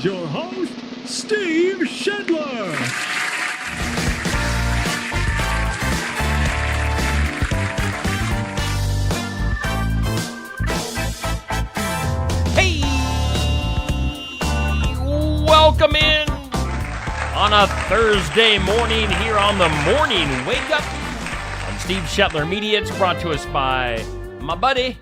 is your host, Steve Shedler. Hey! Welcome in on a Thursday morning here on the Morning Wake Up on Steve Shetler Media. It's brought to us by my buddy,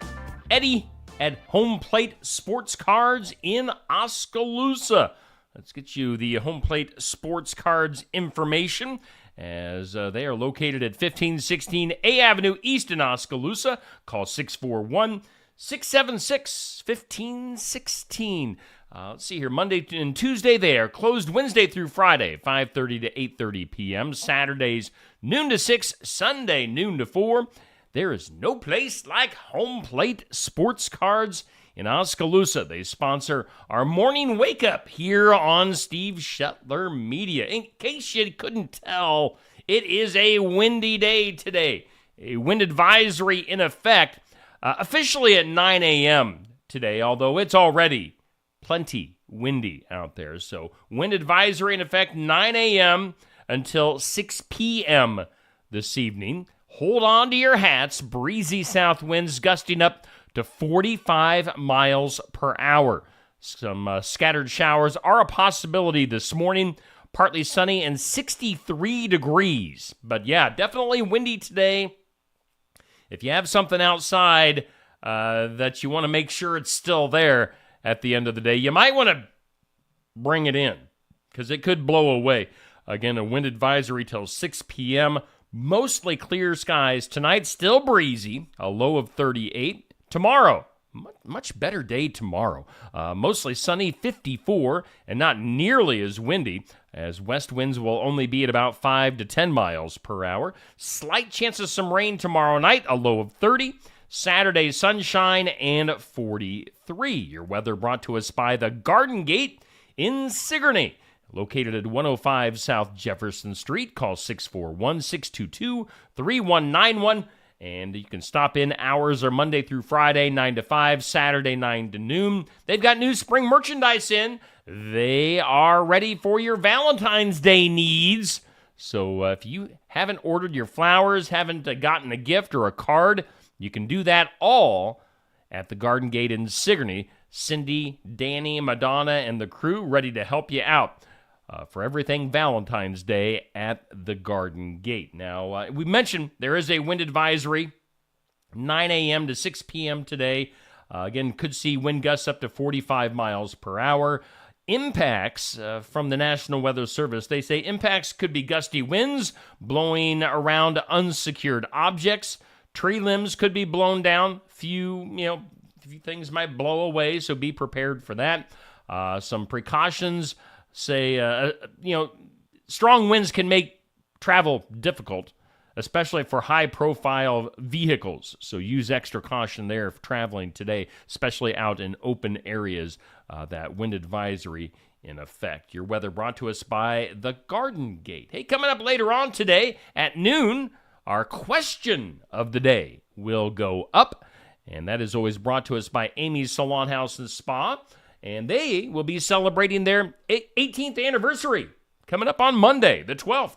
Eddie, at Home Plate Sports Cards in Oskaloosa. Let's get you the Home Plate Sports Cards information, as they are located at 1516 A Avenue East in Oskaloosa. Call 641-676-1516. Let's see here. Monday and Tuesday they are closed. Wednesday through Friday, 5:30 to 8:30 p.m. Saturdays, noon to 6. Sunday, noon to 4. There is no place like Home Plate Sports Cards in Oskaloosa. They sponsor our morning wake up here on Steve Shetler Media. In case you couldn't tell, it is a windy day today. A wind advisory in effect officially at 9 a.m. today, although it's already plenty windy out there. So wind advisory in effect 9 a.m. until 6 p.m. this evening. Hold on to your hats. Breezy south winds gusting up to 45 miles per hour. Some scattered showers are a possibility this morning. Partly sunny and 63 degrees. But yeah, definitely windy today. If you have something outside that you want to make sure it's still there at the end of the day, you might want to bring it in because it could blow away. Again, a wind advisory till 6 p.m. Mostly clear skies. Tonight, still breezy, a low of 38. Tomorrow, much better day tomorrow. Mostly sunny, 54, and not nearly as windy, as west winds will only be at about 5 to 10 miles per hour. Slight chance of some rain tomorrow night, a low of 30. Saturday, sunshine, and 43. Your weather brought to us by the Garden Gate in Sigourney. Located at 105 South Jefferson Street. Call 641-622-3191. And you can stop in. Hours are Monday through Friday, 9 to 5, Saturday, 9 to noon. They've got new spring merchandise in. They are ready for your Valentine's Day needs. So if you haven't ordered your flowers, haven't gotten a gift or a card, you can do that all at the Garden Gate in Sigourney. Cindy, Danny, Madonna, and the crew ready to help you out for everything Valentine's Day at the Garden Gate. Now, we mentioned there is a wind advisory, 9 a.m. to 6 p.m. today. Again, could see wind gusts up to 45 miles per hour. Impacts from the National Weather Service, they say impacts could be gusty winds blowing around unsecured objects. Tree limbs could be blown down. Few things might blow away, so be prepared for that. Some precautions say, strong winds can make travel difficult, especially for high-profile vehicles. So use extra caution there if traveling today, especially out in open areas. That wind advisory in effect. Your weather brought to us by the Garden Gate. Hey, coming up later on today at noon, our question of the day will go up, and that is always brought to us by Amy's Salon House and Spa, and they will be celebrating their 18th anniversary coming up on Monday, the 12th.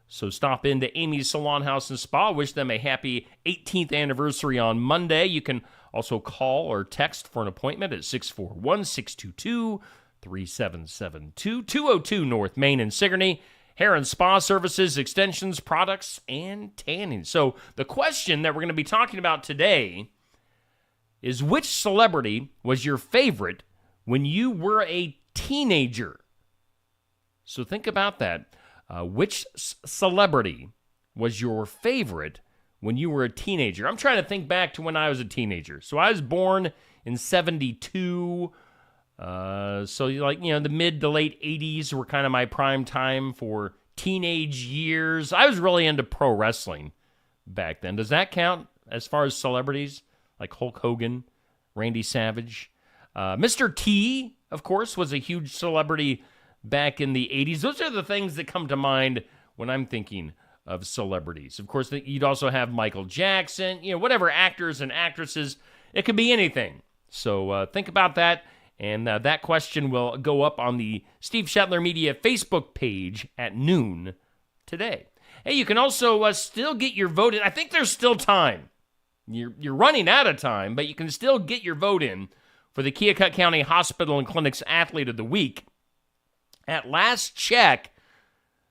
So stop into Amy's Salon House and Spa. Wish them a happy 18th anniversary on Monday. You can also call or text for an appointment at 641-622-3772, 202 North Main in Sigourney. Hair and spa services, extensions, products, and tanning. So the question that we're going to be talking about today is, which celebrity was your favorite when you were a teenager? So think about that. Which celebrity was your favorite when you were a teenager? I'm trying to think back to when I was a teenager. So I was born in 72. The mid to late 80s were kind of my prime time for teenage years. I was really into pro wrestling back then. Does that count as far as celebrities? Like Hulk Hogan, Randy Savage. Mr. T, of course, was a huge celebrity back in the 80s. Those are the things that come to mind when I'm thinking of celebrities. Of course, you'd also have Michael Jackson, whatever actors and actresses. It could be anything. So think about that And that question will go up on the Steve Shetler Media Facebook page at noon today. Hey, you can also still get your vote in. I think there's still time. You're running out of time, but you can still get your vote in for the Keokuk County Hospital and Clinic's Athlete of the Week. At last check,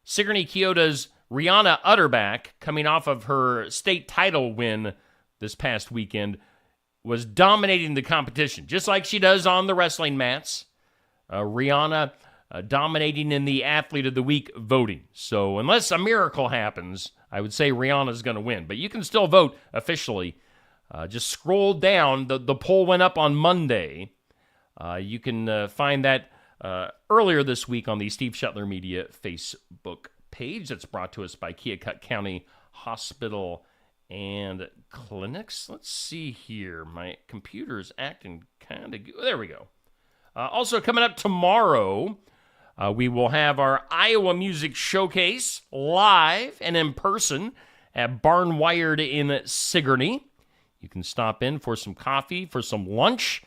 Sigourney Keota's Rihanna Utterback, coming off of her state title win this past weekend, was dominating the competition, just like she does on the wrestling mats. Rihanna dominating in the Athlete of the Week voting. So unless a miracle happens, I would say Rihanna's going to win. But you can still vote officially. Just scroll down. The poll went up on Monday. You can find that earlier this week on the Steve Shetler Media Facebook page. That's brought to us by Keokuk County Hospital and Clinics. Let's see here. My computer's acting kind of good. There we go. Also coming up tomorrow, we will have our Iowa Music Showcase live and in person at Barnwired in Sigourney. You can stop in for some coffee, for some lunch,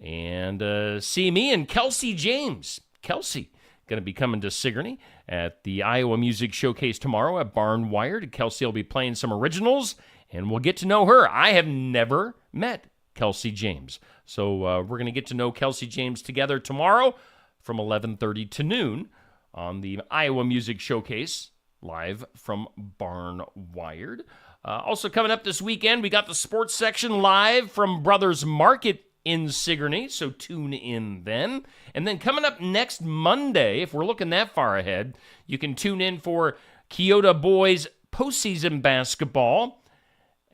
and see me and Kelsey James. Kelsey going to be coming to Sigourney at the Iowa Music Showcase tomorrow at Barnwired. Kelsey will be playing some originals, and we'll get to know her. I have never met Kelsey James. So we're going to get to know Kelsey James together tomorrow from 11:30 to noon on the Iowa Music Showcase, live from Barnwired. Also coming up this weekend, we got the sports section live from Brothers Market in Sigourney, so tune in then. And then coming up next Monday, if we're looking that far ahead, you can tune in for Keota boys postseason basketball,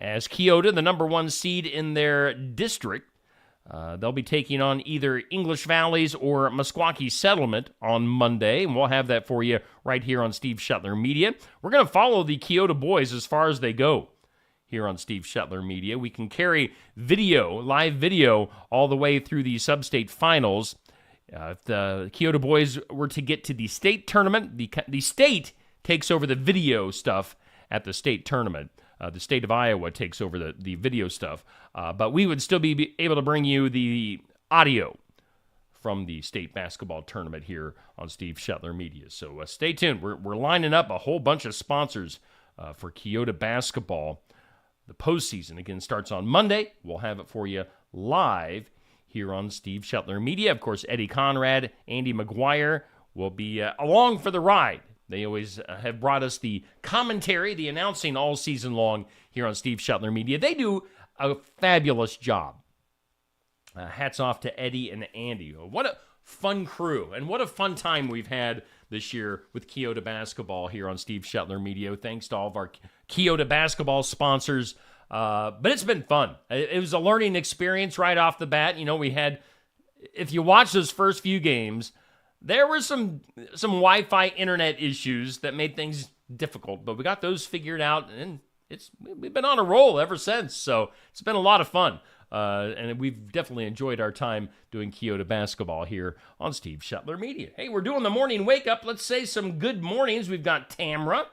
as Keota, the number one seed in their district, they'll be taking on either English Valleys or Meskwaki Settlement on Monday, and we'll have that for you right here on Steve Shetler Media. We're going to follow the Keota boys as far as they go here on Steve Shetler Media. We can carry video, live video, all the way through the sub-state finals. If the Keota boys were to get to the state tournament, the state takes over the video stuff at the state tournament. The state of Iowa takes over the video stuff. But we would still be able to bring you the audio from the state basketball tournament here on Steve Shetler Media. So stay tuned. We're lining up a whole bunch of sponsors for Keota basketball. The postseason, again, starts on Monday. We'll have it for you live here on Steve Shetler Media. Of course, Eddie Conrad, Andy McGuire will be along for the ride. They always have brought us the commentary, the announcing all season long here on Steve Shetler Media. They do a fabulous job. Hats off to Eddie and Andy. What a fun crew, and what a fun time we've had this year with Keota basketball here on Steve Shetler Media. Thanks to all of our Keota basketball sponsors. But it's been fun. It was a learning experience right off the bat. You know, we had, if you watch those first few games, there were some Wi-Fi internet issues that made things difficult, but we got those figured out, and we've been on a roll ever since. So it's been a lot of fun. And we've definitely enjoyed our time doing Keota basketball here on Steve Shetler Media. Hey, we're doing the morning wake up. Let's say some good mornings. We've got Tamra.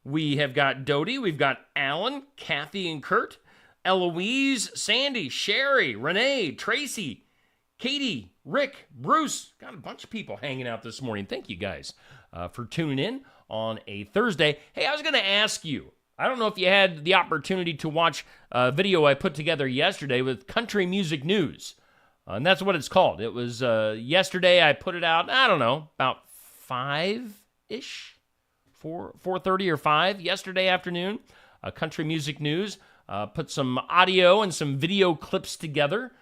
We have got Dodie. We've got Alan, Kathy, and Kurt, Eloise, Sandy, Sherry, Renee, Tracy, Katie, Rick, Bruce. Got a bunch of people hanging out this morning. Thank you guys for tuning in on a Thursday. Hey, I was going to ask you, I don't know if you had the opportunity to watch a video I put together yesterday with Country Music News. And that's what it's called. It was yesterday. I put it out, I don't know, about 5-ish, 4:30 or 5 yesterday afternoon. Country Music News. Put some audio and some video clips together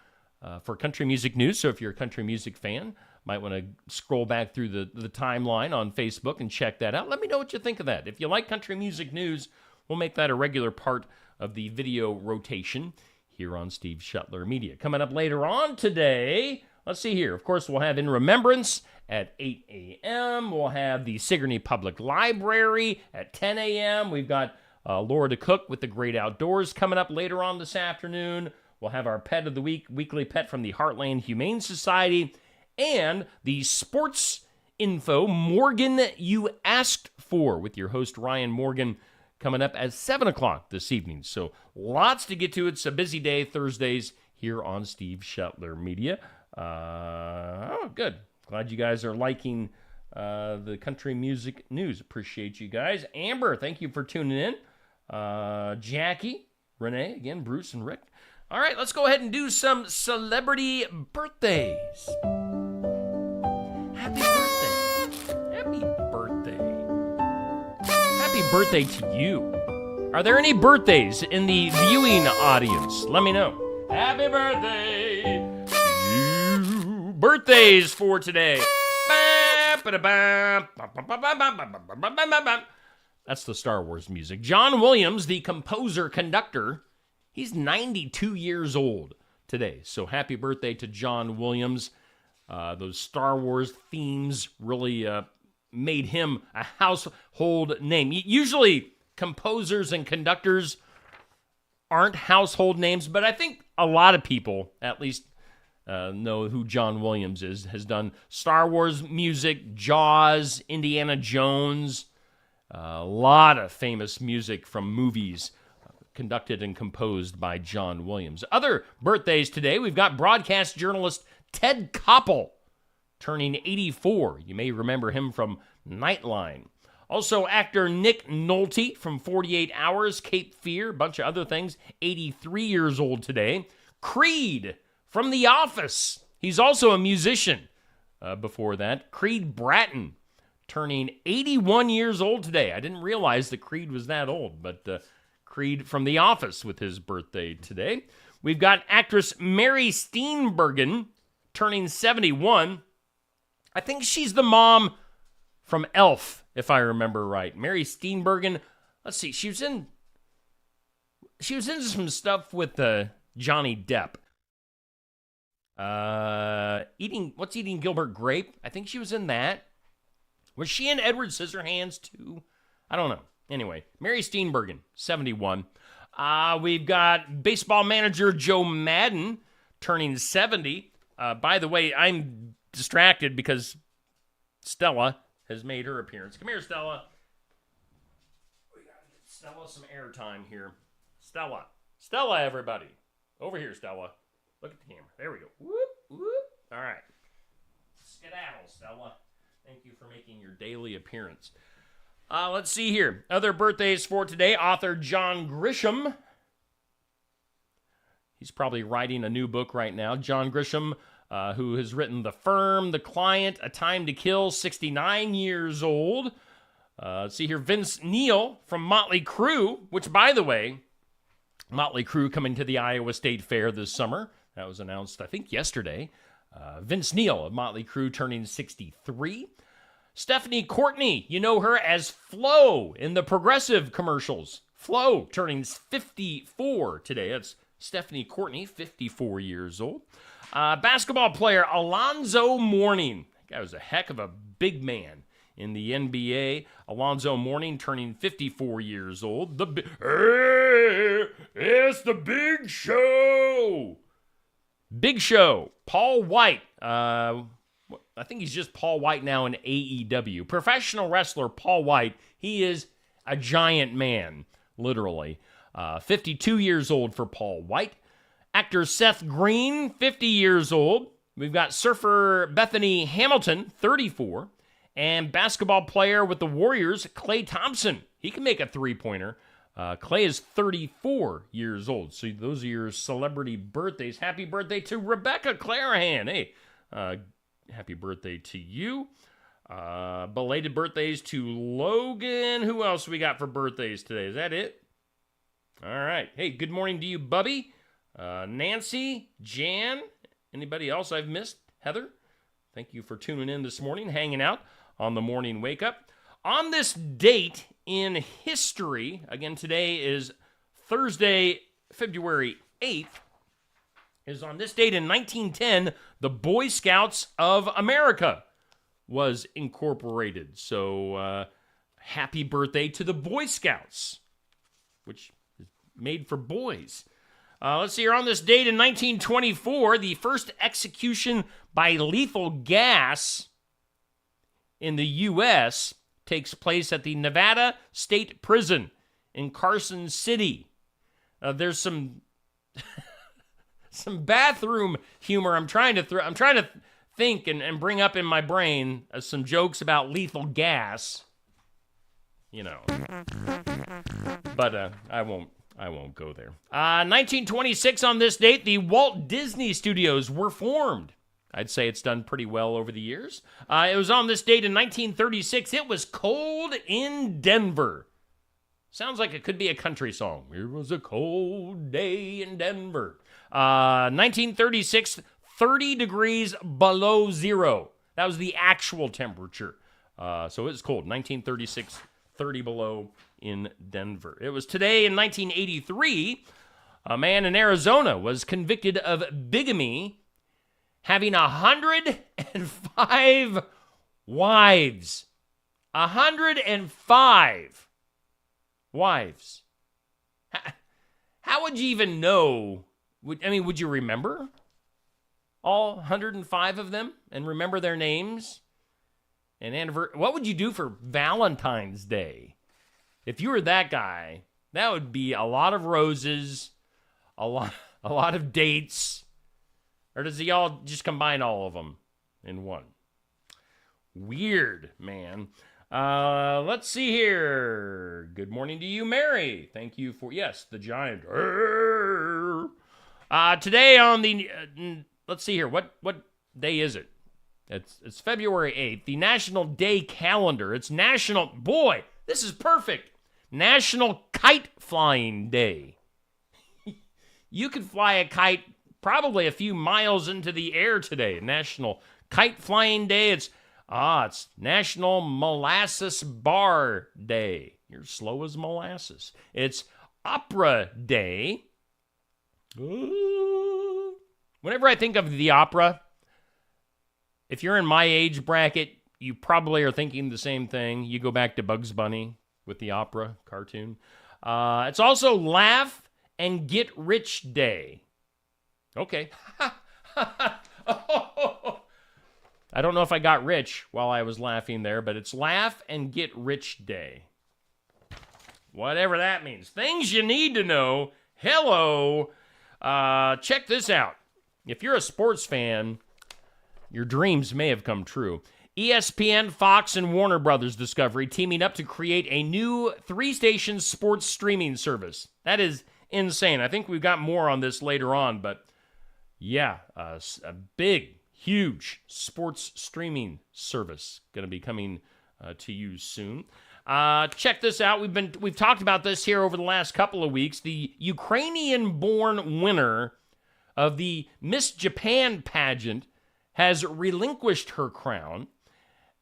for Country Music News. So if you're a country music fan, might want to scroll back through the timeline on Facebook and check that out. Let me know what you think of that. If you like Country Music News, we'll make that a regular part of the video rotation here on Steve Shetler Media. Coming up later on today, let's see here. Of course, we'll have In Remembrance at 8 a.m. We'll have the Sigourney Public Library at 10 a.m. We've got Laura DeCook with the Great Outdoors coming up later on this afternoon. We'll have our Pet of the Week, weekly pet from the Heartland Humane Society, and the sports info, Morgan You Asked For, with your host, Ryan Morgan, coming up at 7 o'clock this evening. So lots to get to. It's a busy day, Thursdays, here on Steve Shetler Media. Oh, good. Glad you guys are liking the country music news. Appreciate you guys. Amber, thank you for tuning in. Jackie, Renee, again, Bruce and Rick. All right, let's go ahead and do some celebrity birthdays. Happy birthday. Happy birthday. Happy birthday to you. Are there any birthdays in the viewing audience? Let me know. Happy birthday to you. Birthdays for today. That's the Star Wars music. John Williams, the composer-conductor, he's 92 years old today. So happy birthday to John Williams. Those Star Wars themes really made him a household name. Usually, composers and conductors aren't household names, but I think a lot of people, at least, know who John Williams is. Has done Star Wars music, Jaws, Indiana Jones, a lot of famous music from movies conducted and composed by John Williams. Other birthdays today, we've got broadcast journalist Ted Koppel, turning 84. You may remember him from Nightline. Also, actor Nick Nolte from 48 Hours, Cape Fear, a bunch of other things, 83 years old today. Creed from The Office. He's also a musician. Before that, Creed Bratton, turning 81 years old today. I didn't realize that Creed was that old, but Creed from The Office with his birthday today. We've got actress Mary Steenburgen, turning 71. I think she's the mom from Elf, if I remember right. Mary Steenburgen. Let's see. She was in some stuff with Johnny Depp. Eating Gilbert Grape? I think she was in that. Was she in Edward Scissorhands too? I don't know. Anyway, Mary Steenburgen, 71. We've got baseball manager Joe Madden turning 70. By the way, I'm distracted because Stella has made her appearance. Come here, Stella. We got to get Stella some airtime here. Stella, everybody. Over here, Stella. Look at the camera. There we go. Whoop, whoop. All right. Skedaddle, Stella. Thank you for making your daily appearance. Let's see here. Other birthdays for today. Author John Grisham. He's probably writing a new book right now. John Grisham, who has written The Firm, The Client, A Time to Kill, 69 years old. Let's see here. Vince Neil from Motley Crue, which, by the way, Motley Crue coming to the Iowa State Fair this summer. That was announced, I think, yesterday. Vince Neil of Motley Crue turning 63. Stephanie Courtney, you know her as Flo in the Progressive commercials. Flo turning 54 today. That's Stephanie Courtney, 54 years old. Basketball player Alonzo Mourning. That guy was a heck of a big man in the NBA. Alonzo Mourning turning 54 years old. It's the Big Show. Big Show. Paul White. I think he's just Paul White now in AEW. Professional wrestler Paul White. He is a giant man, literally. 52 years old for Paul White. Actor Seth Green, 50 years old. We've got surfer Bethany Hamilton, 34. And basketball player with the Warriors, Klay Thompson. He can make a three-pointer. Klay is 34 years old. So those are your celebrity birthdays. Happy birthday to Rebecca Clarahan. Hey, happy birthday to you. Belated birthdays to Logan. Who else we got for birthdays today? Is that it? All right. Hey, good morning to you, Bubby. Nancy, Jan. Anybody else I've missed? Heather, thank you for tuning in this morning, hanging out on the Morning Wake Up. On this date in history, again, today is Thursday, February 8th, is on this date in 1910, the Boy Scouts of America was incorporated. So, happy birthday to the Boy Scouts, which is made for boys. Let's see here. On this date in 1924, the first execution by lethal gas in the U.S. takes place at the Nevada State Prison in Carson City. There's some some bathroom humor. I'm trying to think and bring up in my brain some jokes about lethal gas. You know. But I won't go there. 1926 on this date, the Walt Disney Studios were formed. I'd say it's done pretty well over the years. It was on this date in 1936. It was cold in Denver. Sounds like it could be a country song. It was a cold day in Denver. 1936, 30 degrees below zero. That was the actual temperature. So it was cold. 1936, 30 below in Denver. It was today in 1983, a man in Arizona was convicted of bigamy, having 105 wives. 105 wives. How would you even know? Would you remember all 105 of them and remember their names and anniversary? What would you do for Valentine's Day? If you were that guy, that would be a lot of roses, a lot of dates. Or does he all just combine all of them in one? Weird, man. Let's see here. Good morning to you, Mary. Thank you for, yes, the giant. Today on the, let's see here. What day is it? It's February 8th. The National Day Calendar. It's National, boy, this is perfect. National Kite Flying Day. You could fly a kite probably a few miles into the air today. National Kite Flying Day. It's National Molasses Bar Day. You're slow as molasses. It's Opera Day. Whenever I think of the opera, if you're in my age bracket, you probably are thinking the same thing. You go back to Bugs Bunny with the opera cartoon. It's also Laugh and Get Rich Day. Okay. I don't know if I got rich while I was laughing there, but it's Laugh and Get Rich Day. Whatever that means. Things you need to know. Hello. Check this out. If you're a sports fan, your dreams may have come true. ESPN, Fox, and Warner Brothers Discovery teaming up to create a new 3-station sports streaming service. That is insane. I think we've got more on this later on, but yeah, a big, huge sports streaming service going to be coming to you soon. Check this out. We've talked about this here over the last couple of weeks. The Ukrainian-born winner of the Miss Japan pageant has relinquished her crown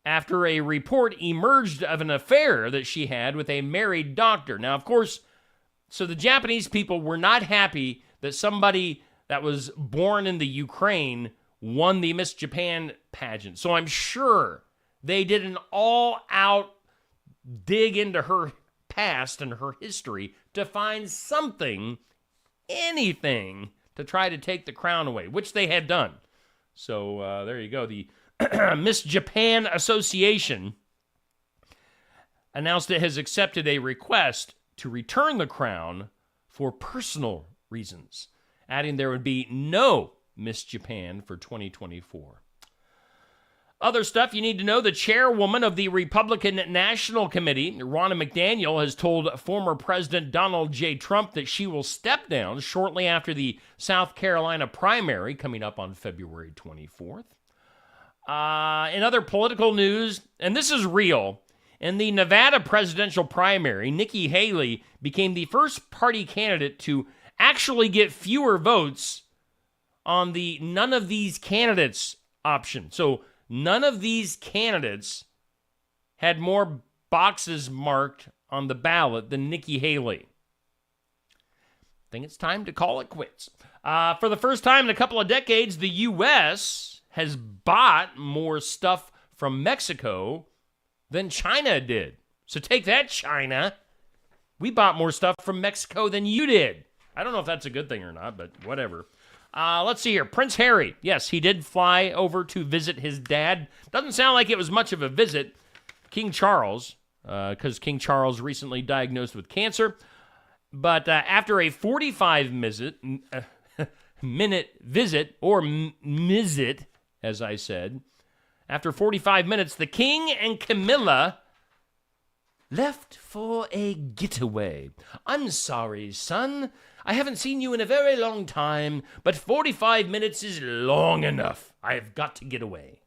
after a report emerged of an affair that she had with a married doctor. Now, of course, so the Japanese people were not happy that somebody that was born in the Ukraine won the Miss Japan pageant. So I'm sure they did an all-out dig into her past and her history to find something, anything, to try to take the crown away, which they had done. So there you go. The Miss Japan Association announced it has accepted a request to return the crown for personal reasons, adding there would be no Miss Japan for 2024. Other stuff you need to know, the chairwoman of the Republican National Committee, Ronna McDaniel, has told former President Donald J. Trump that she will step down shortly after the South Carolina primary coming up on February 24th. In other political news, and this is real, in the Nevada presidential primary, Nikki Haley became the first party candidate to actually get fewer votes on the none of these candidates option. So none of these candidates had more boxes marked on the ballot than Nikki Haley. I think it's time to call it quits. For the first time in a couple of decades, the U.S. has bought more stuff from Mexico than China did. So take that, China. We bought more stuff from Mexico than you did. I don't know if that's a good thing or not, but whatever. Let's see here. Prince Harry. Yes, he did fly over to visit his dad. Doesn't sound like it was much of a visit. King Charles, because King Charles recently diagnosed with cancer. But after a 45-minute minute visit, or mizzit, as I said. After 45 minutes, the king and Camilla left for a getaway. I'm sorry, son. I haven't seen you in a very long time, but 45 minutes is long enough. I've got to get away.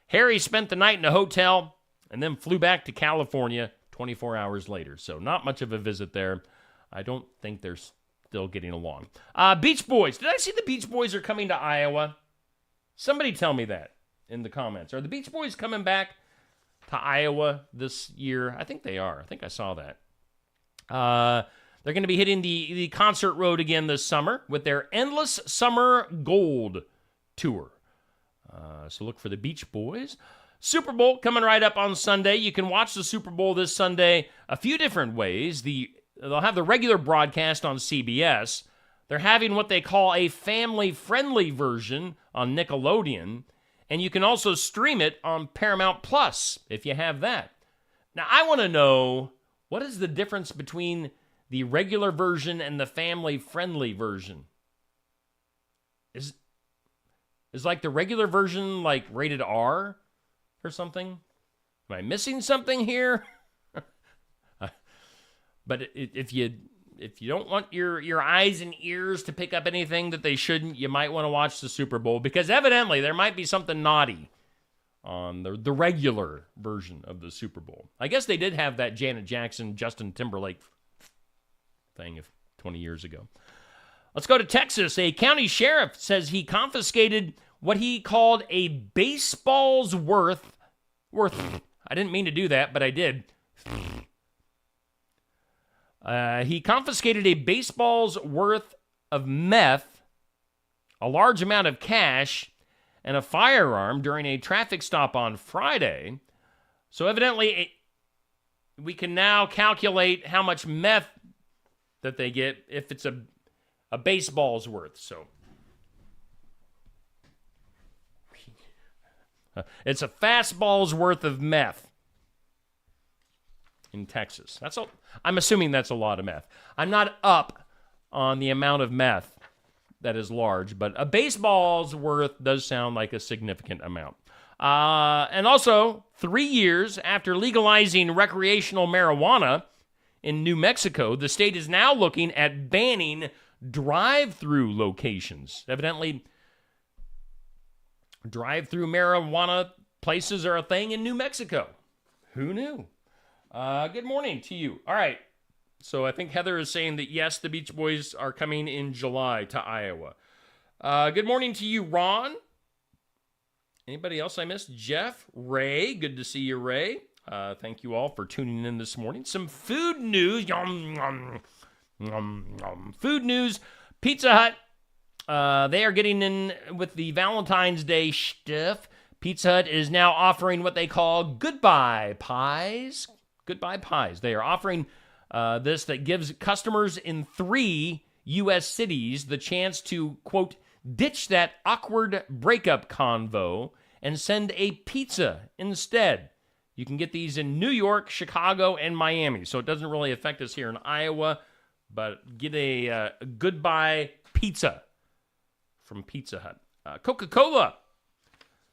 Harry spent the night in a hotel and then flew back to California 24 hours later. So not much of a visit there. I don't think they're still getting along. Beach Boys. Did I see the Beach Boys are coming to Iowa? Somebody tell me that in the comments. Are the Beach Boys coming back to Iowa this year? I think they are. I think I saw that. They're going to be hitting the concert road again this summer with their Endless Summer Gold Tour. So look for the Beach Boys. Super Bowl coming right up on Sunday. You can watch the Super Bowl this Sunday a few different ways. They'll have the regular broadcast on CBS. They're having what they call a family-friendly version on Nickelodeon. And you can also stream it on Paramount Plus if you have that. Now, I want to know, what is the difference between the regular version and the family-friendly version? Is like the regular version like rated R or something? Am I missing something here? But if you don't want your eyes and ears to pick up anything that they shouldn't, you might want to watch the Super Bowl, because evidently there might be something naughty on the regular version of the Super Bowl. I guess they did have that Janet Jackson, Justin Timberlake thing 20 years ago. Let's go to Texas. A county sheriff says he confiscated what he called a baseball's worth. I didn't mean to do that, but I did. He confiscated a baseball's worth of meth, a large amount of cash, and a firearm during a traffic stop on Friday. So evidently, we can now calculate how much meth that they get if it's a baseball's worth. So it's a fastball's worth of meth in Texas. That's all. I'm assuming that's a lot of meth. I'm not up on the amount of meth that is large, but a baseball's worth does sound like a significant amount. And also, 3 years after legalizing recreational marijuana in New Mexico, the state is now looking at banning drive-through locations. Evidently, drive-through marijuana places are a thing in New Mexico. Who knew? Good morning to you. All right. So I think Heather is saying that, yes, the Beach Boys are coming in July to Iowa. Good morning to you, Ron. Anybody else I missed? Jeff, Ray. Good to see you, Ray. Thank you all for tuning in this morning. Some food news. Yum, yum, yum, yum. Food news. Pizza Hut. They are getting in with the Valentine's Day stuff. Pizza Hut is now offering what they call goodbye pies. Goodbye pies. They are offering this that gives customers in 3 U.S. cities the chance to, quote, ditch that awkward breakup convo and send a pizza instead. You can get these in New York, Chicago, and Miami. So it doesn't really affect us here in Iowa, but get a goodbye pizza from Pizza Hut. Coca-Cola.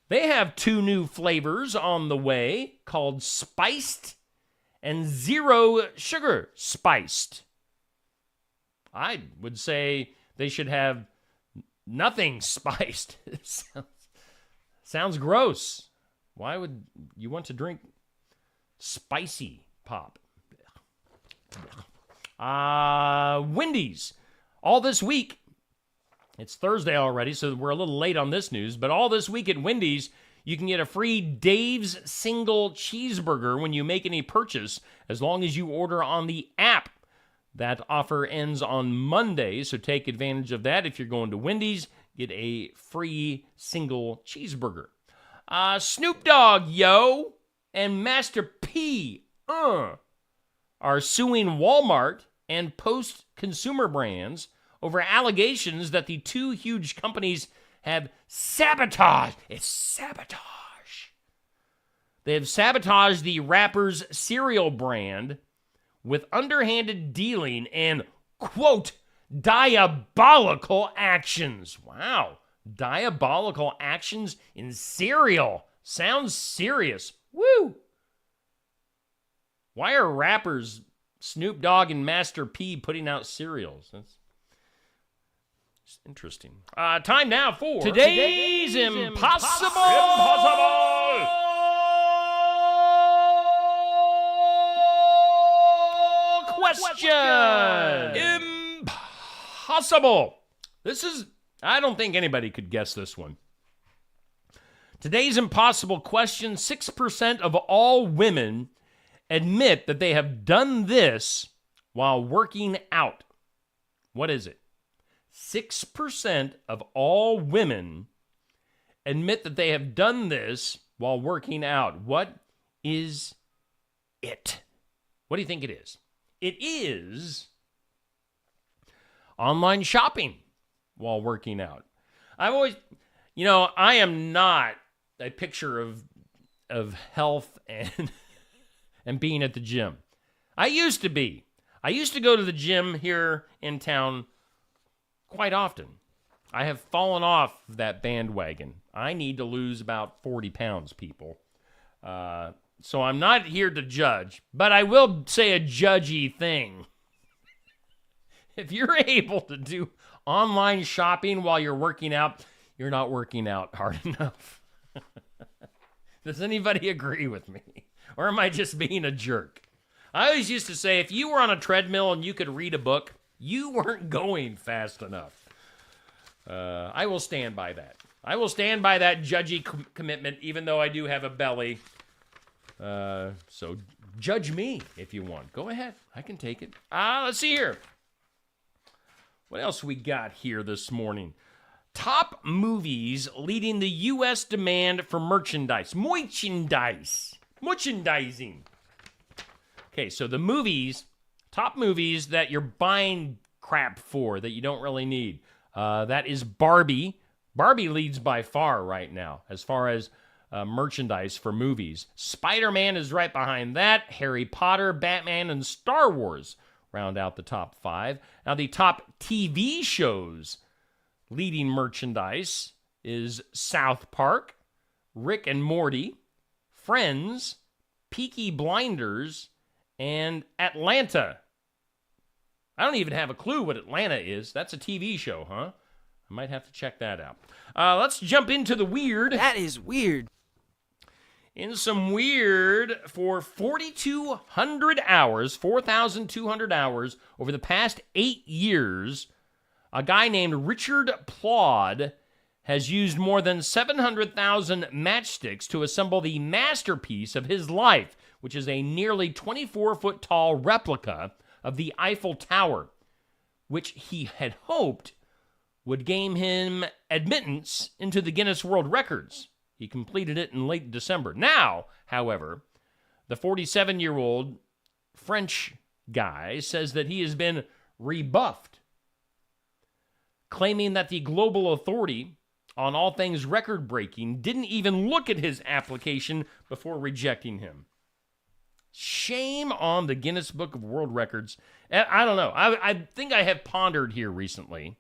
They have 2 new flavors on the way called Spiced and Zero Sugar Spiced. I would say they should have nothing spiced. Sounds gross. Why would you want to drink spicy pop? Wendy's. All this week, it's Thursday already, so we're a little late on this news, but all this week at Wendy's, you can get a free Dave's single cheeseburger when you make any purchase, as long as you order on the app. That offer ends on Monday, so take advantage of that. If you're going to Wendy's, get a free single cheeseburger. Snoop Dogg, and Master P, are suing Walmart and Post Consumer Brands over allegations that the 2 huge companies have sabotaged. It's sabotage. They have sabotaged the rapper's cereal brand with underhanded dealing and, quote, diabolical actions. Wow. Diabolical actions in cereal. Sounds serious. Woo. Why are rappers Snoop Dogg and Master P putting out cereals? That's interesting. Time now for today's Impossible question. Impossible. I don't think anybody could guess this one. Today's impossible question: 6% of all women admit that they have done this while working out. What is it? 6% of all women admit that they have done this while working out. What is it? What do you think it is? It is online shopping while working out. I've always, I am not a picture of health and being at the gym. I used to be. I used to go to the gym here in town quite often. I have fallen off that bandwagon. I need to lose about 40 pounds, people. So I'm not here to judge, but I will say a judgy thing. If you're able to do online shopping while you're working out, you're not working out hard enough. Does anybody agree with me? Or am I just being a jerk? I always used to say, if you were on a treadmill and you could read a book, you weren't going fast enough. I will stand by that. I will stand by that judgy commitment, even though I do have a belly. So judge me if you want. Go ahead. I can take it. Let's see here. What else we got here this morning? Top movies leading the U.S. demand for merchandise. Merchandising. Okay, so the movies, top movies that you're buying crap for that you don't really need. That is Barbie. Barbie leads by far right now as far as merchandise for movies. Spider-Man is right behind that. Harry Potter, Batman, and Star Wars round out the top 5. Now, the top TV shows leading merchandise is South Park, Rick and Morty, Friends, Peaky Blinders, and Atlanta. I don't even have a clue what Atlanta is. That's a TV show, huh? I might have to check that out. Let's jump into the weird. That is weird. In some weird, for 4,200 hours, 4,200 hours over the past 8 years, a guy named Richard Plaud has used more than 700,000 matchsticks to assemble the masterpiece of his life, which is a nearly 24-foot tall replica of the Eiffel Tower, which he had hoped would gain him admittance into the Guinness World Records. He completed it in late December. Now, however, the 47-year-old French guy says that he has been rebuffed, claiming that the global authority on all things record-breaking didn't even look at his application before rejecting him. Shame on the Guinness Book of World Records. I don't know. I think I have pondered here recently.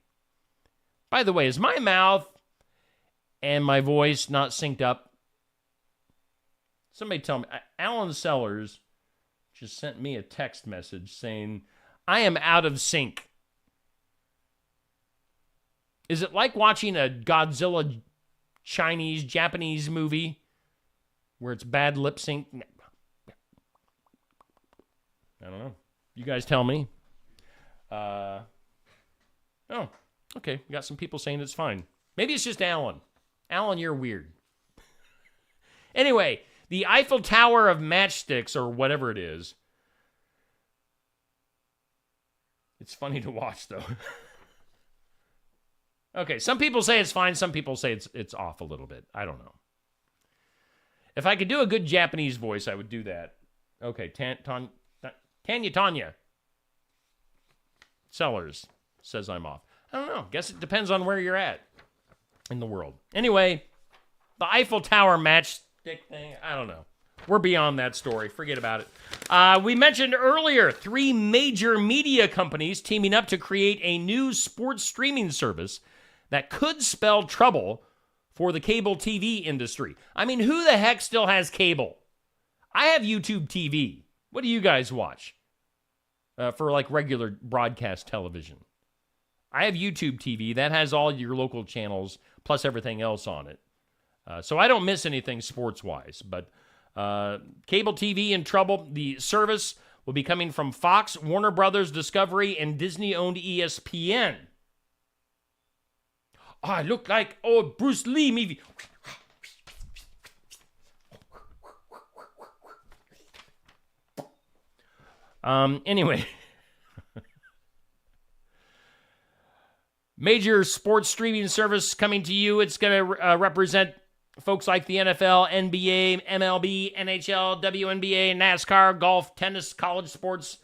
By the way, is my mouth and my voice not synced up? Somebody tell me. Alan Sellers just sent me a text message saying, I am out of sync. Is it like watching a Godzilla Chinese, Japanese movie where it's bad lip sync? I don't know. You guys tell me. Oh, okay. We got some people saying it's fine. Maybe it's just Alan. Alan, you're weird. Anyway, the Eiffel Tower of matchsticks, or whatever it is. It's funny to watch, though. Okay, some people say it's fine. Some people say it's off a little bit. I don't know. If I could do a good Japanese voice, I would do that. Okay, Tanya Sellers says I'm off. I don't know. Guess it depends on where you're at in the world. Anyway, the Eiffel Tower matchstick thing, I don't know. We're beyond that story. Forget about it. We mentioned earlier 3 major media companies teaming up to create a new sports streaming service that could spell trouble for the cable TV industry. I mean, who the heck still has cable? I have YouTube TV. What do you guys watch for like regular broadcast television? I have YouTube TV. That has all your local channels plus everything else on it. So I don't miss anything sports-wise, but cable TV in trouble. The service will be coming from Fox, Warner Brothers, Discovery, and Disney-owned ESPN. Oh, I look like old Bruce Lee movie. Anyway. Major sports streaming service coming to you. It's going to represent folks like the NFL, NBA, MLB, NHL, WNBA, NASCAR, golf, tennis, college sports.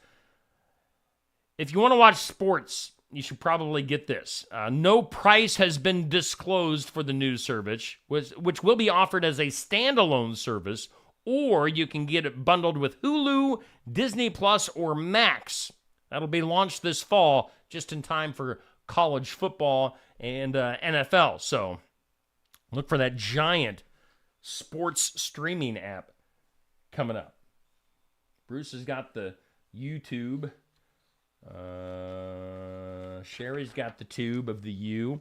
If you want to watch sports, you should probably get this. No price has been disclosed for the new service, which will be offered as a standalone service, or you can get it bundled with Hulu, Disney Plus, or Max. That'll be launched this fall, just in time for college football and NFL. So look for that giant sports streaming app coming up. Bruce has got the YouTube. Sherry's got the tube of the U.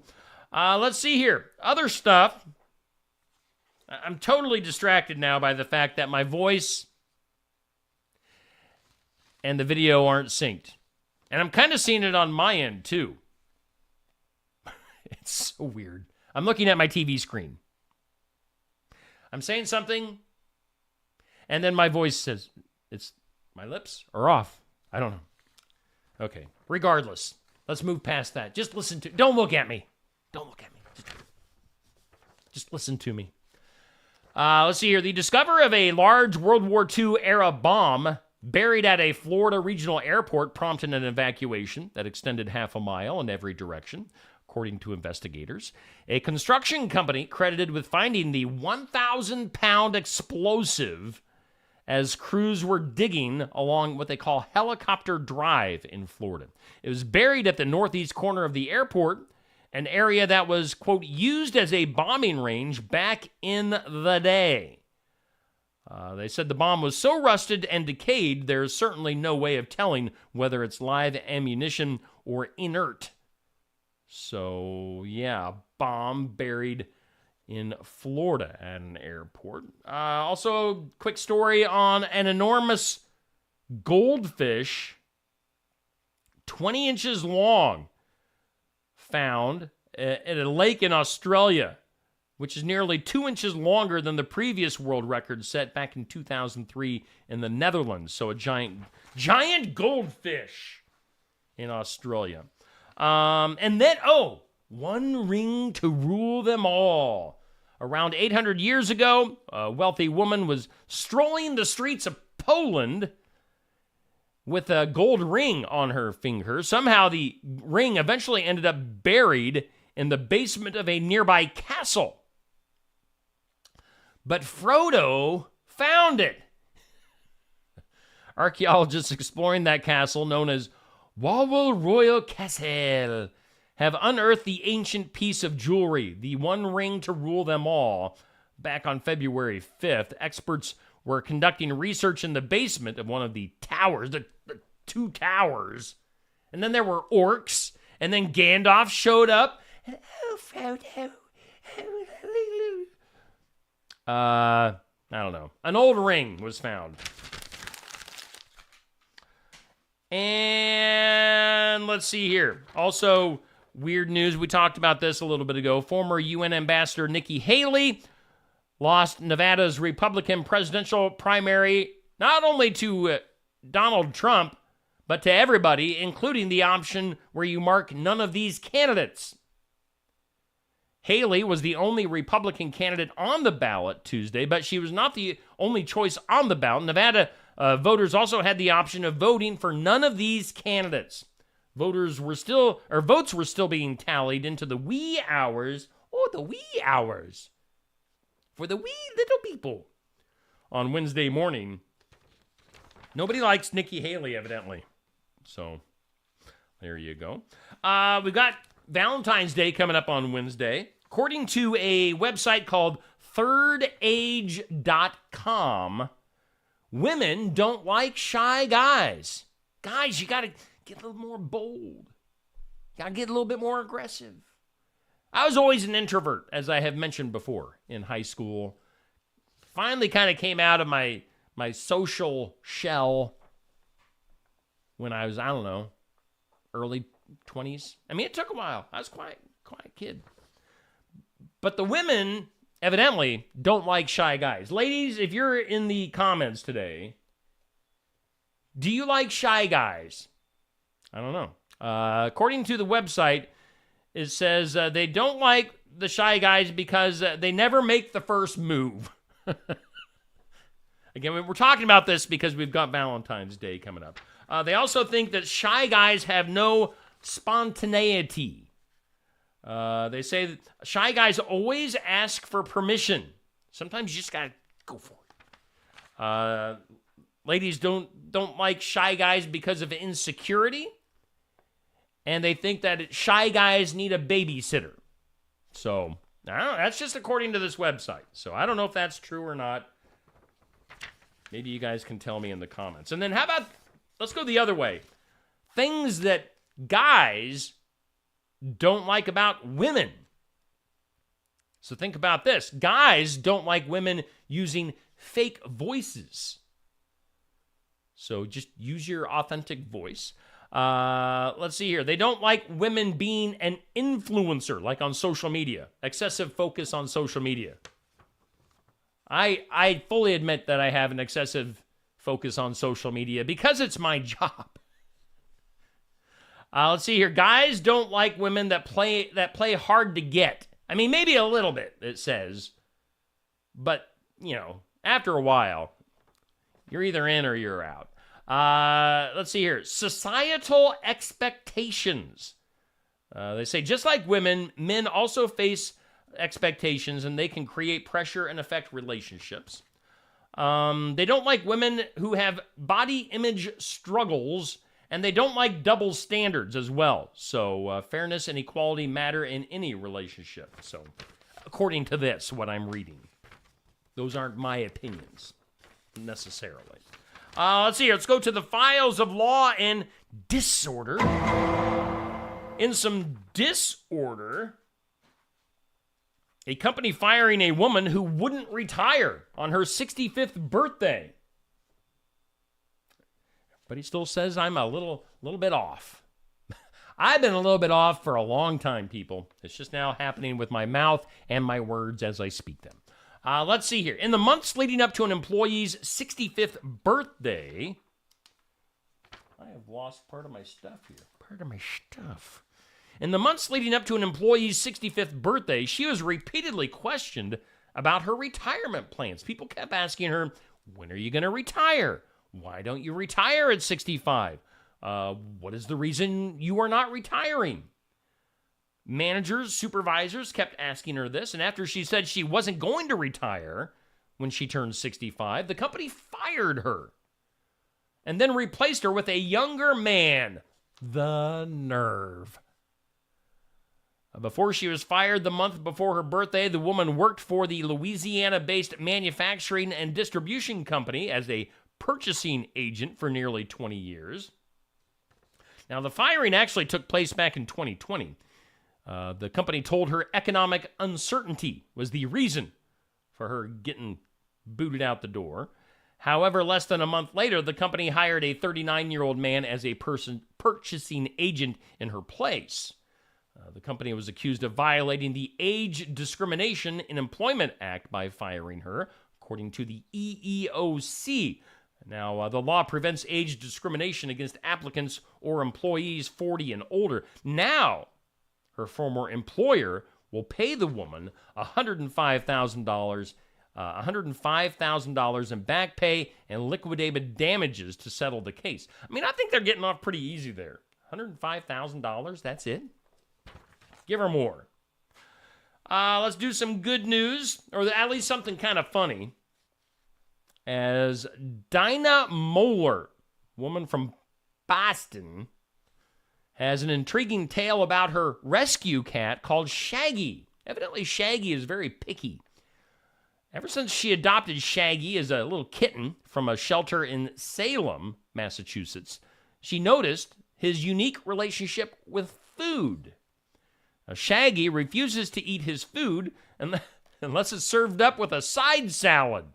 Let's see here. Other stuff. I'm totally distracted now by the fact that my voice and the video aren't synced. And I'm kind of seeing it on my end, too. It's so weird. I'm looking at my TV screen. I'm saying something, and then my voice says, my lips are off. I don't know. Okay. Regardless, let's move past that. Just listen to, don't look at me. Don't look at me. Just listen to me. Let's see here. The discovery of a large World War II era bomb buried at a Florida regional airport prompted an evacuation that extended half a mile in every direction, according to investigators. A construction company credited with finding the 1,000-pound explosive as crews were digging along what they call Helicopter Drive in Florida. It was buried at the northeast corner of the airport, an area that was, quote, used as a bombing range back in the day. They said the bomb was so rusted and decayed, there's certainly no way of telling whether it's live ammunition or inert. So, yeah, bomb buried in Florida at an airport. Also, quick story on an enormous goldfish, 20 inches long, found at a lake in Australia, which is nearly 2 inches longer than the previous world record set back in 2003 in the Netherlands. So a giant goldfish in Australia. And then, one ring to rule them all. Around 800 years ago, a wealthy woman was strolling the streets of Poland with a gold ring on her finger. Somehow the ring eventually ended up buried in the basement of a nearby castle. But Frodo found it. Archaeologists exploring that castle, known as Wawel Royal Castle, have unearthed the ancient piece of jewelry, the one ring to rule them all. Back on February 5th, experts were conducting research in the basement of one of the towers, the two towers. And then there were orcs, and then Gandalf showed up. Oh, Frodo. I don't know. An old ring was found. And let's see here. Also, weird news. We talked about this a little bit ago. Former UN Ambassador Nikki Haley lost Nevada's Republican presidential primary not only to Donald Trump, but to everybody, including the option where you mark none of these candidates. Haley was the only Republican candidate on the ballot Tuesday, but she was not the only choice on the ballot. Nevada voters also had the option of voting for none of these candidates. Votes were still being tallied into the wee hours. Oh, the wee hours. For the wee little people. on Wednesday morning. Nobody likes Nikki Haley, evidently. So there you go. We've got Valentine's Day coming up on Wednesday. According to a website called thirdage.com, women don't like shy guys. Guys, you got to get a little more bold. Got to get a little bit more aggressive. I was always an introvert, as I have mentioned before, in high school. Finally kind of came out of my social shell when I was, I don't know, early 20s. I mean, it took a while. I was quite a kid. But the women, evidently, don't like shy guys. Ladies, if you're in the comments today, do you like shy guys? I don't know. According to the website, it says they don't like the shy guys because they never make the first move. Again, we're talking about this because we've got Valentine's Day coming up. They also think that shy guys have no spontaneity. They say that shy guys always ask for permission. Sometimes you just got to go for it. Ladies don't like shy guys because of insecurity. And they think that shy guys need a babysitter. So, I don't know, that's just according to this website. So, I don't know if that's true or not. Maybe you guys can tell me in the comments. And then how about, let's go the other way. Things that guys don't like about women. So, think about this. Guys don't like women using fake voices. So, just use your authentic voice. Let's see here. They don't like women being an influencer, like on social media. Excessive focus on social media. I fully admit that I have an excessive focus on social media because it's my job. Let's see here. Guys don't like women that play hard to get. I mean, maybe a little bit, it says. But, after a while, you're either in or you're out. Let's see here. Societal expectations. They say, just like women, men also face expectations, and they can create pressure and affect relationships. They don't like women who have body image struggles, and they don't like double standards as well. So fairness and equality matter in any relationship. So according to this, what I'm reading. Those aren't my opinions, necessarily. Let's see here. Let's go to the files of law and disorder. In some disorder, a company firing a woman who wouldn't retire on her 65th birthday. But he still says I'm a little bit off. I've been a little bit off for a long time, people. It's just now happening with my mouth and my words as I speak them. Let's see here. In the months leading up to an employee's 65th birthday, I have lost part of my stuff here. In the months leading up to an employee's 65th birthday, she was repeatedly questioned about her retirement plans. People kept asking her, when are you going to retire? Why don't you retire at 65? What is the reason you are not retiring? Managers, supervisors kept asking her this, and after she said she wasn't going to retire when she turned 65, the company fired her and then replaced her with a younger man. The nerve. Before she was fired the month before her birthday, the woman worked for the Louisiana-based manufacturing and distribution company as a purchasing agent for nearly 20 years. Now, the firing actually took place back in 2020. The company told her economic uncertainty was the reason for her getting booted out the door. However, less than a month later, the company hired a 39-year-old man as a purchasing agent in her place. The company was accused of violating the Age Discrimination in Employment Act by firing her, according to the EEOC. Now, the law prevents age discrimination against applicants or employees 40 and older. Now, her former employer will pay the woman $105,000 in back pay and liquidated damages to settle the case. I mean, I think they're getting off pretty easy there. $105,000, that's it. Give her more. Let's do some good news, or at least something kind of funny. as Dinah Moeller, woman from Boston, has an intriguing tale about her rescue cat called Shaggy. Evidently, Shaggy is very picky. Ever since she adopted Shaggy as a little kitten from a shelter in Salem, Massachusetts, she noticed his unique relationship with food. Now, Shaggy refuses to eat his food unless it's served up with a side salad.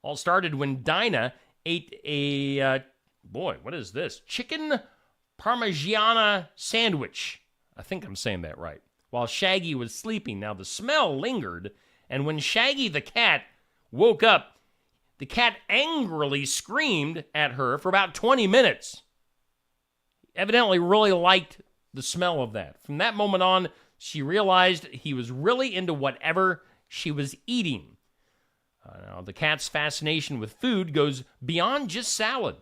All started when Dinah ate a, what is this? Chicken Parmigiana sandwich. I think I'm saying that right. While Shaggy was sleeping. Now, the smell lingered, and when Shaggy the cat woke up, the cat angrily screamed at her for about 20 minutes. Evidently really liked the smell of that. From that moment on, she realized he was really into whatever she was eating. Now, the cat's fascination with food goes beyond just salad.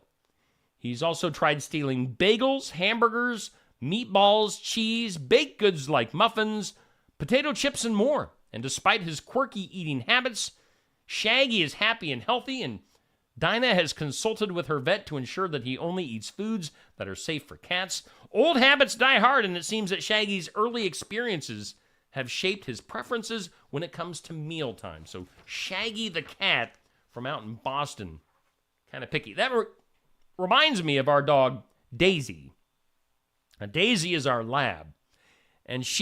He's also tried stealing bagels, hamburgers, meatballs, cheese, baked goods like muffins, potato chips, and more. And despite his quirky eating habits, Shaggy is happy and healthy, and Dinah has consulted with her vet to ensure that he only eats foods that are safe for cats. Old habits die hard, and it seems that Shaggy's early experiences have shaped his preferences when it comes to mealtime. So Shaggy the cat from out in Boston, kind of picky. That reminds me of our dog, Daisy. Now, Daisy is our lab, and she